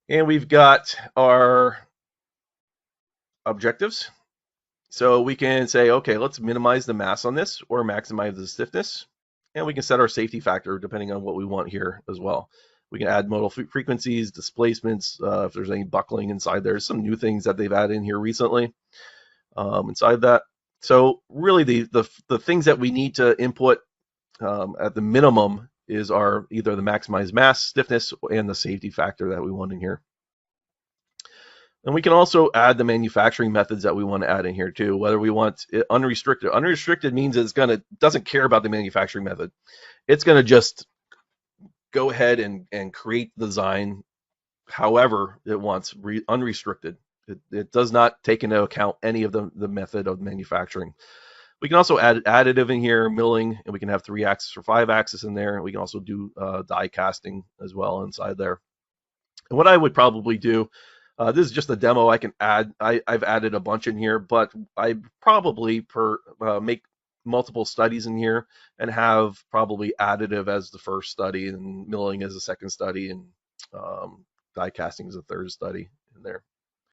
And we've got our objectives. So we can say, okay, let's minimize the mass on this or maximize the stiffness. And we can set our safety factor depending on what we want here as well. We can add modal frequencies, displacements, if there's any buckling inside there. Some new things that they've added in here recently inside that. So really the things that we need to input at the minimum is our either the maximized mass, stiffness, and the safety factor that we want in here. And we can also add the manufacturing methods that we want to add in here too, whether we want it unrestricted. Unrestricted means doesn't care about the manufacturing method. It's gonna just go ahead and create the design however it wants, unrestricted. It does not take into account any of the method of manufacturing. We can also add additive in here, milling, and we can have 3-axis or 5-axis in there. We can also do die casting as well inside there. And what I would probably do, this is just a demo I can add. I've added a bunch in here, but I probably make multiple studies in here and have probably additive as the first study and milling as the second study and die casting as the third study in there.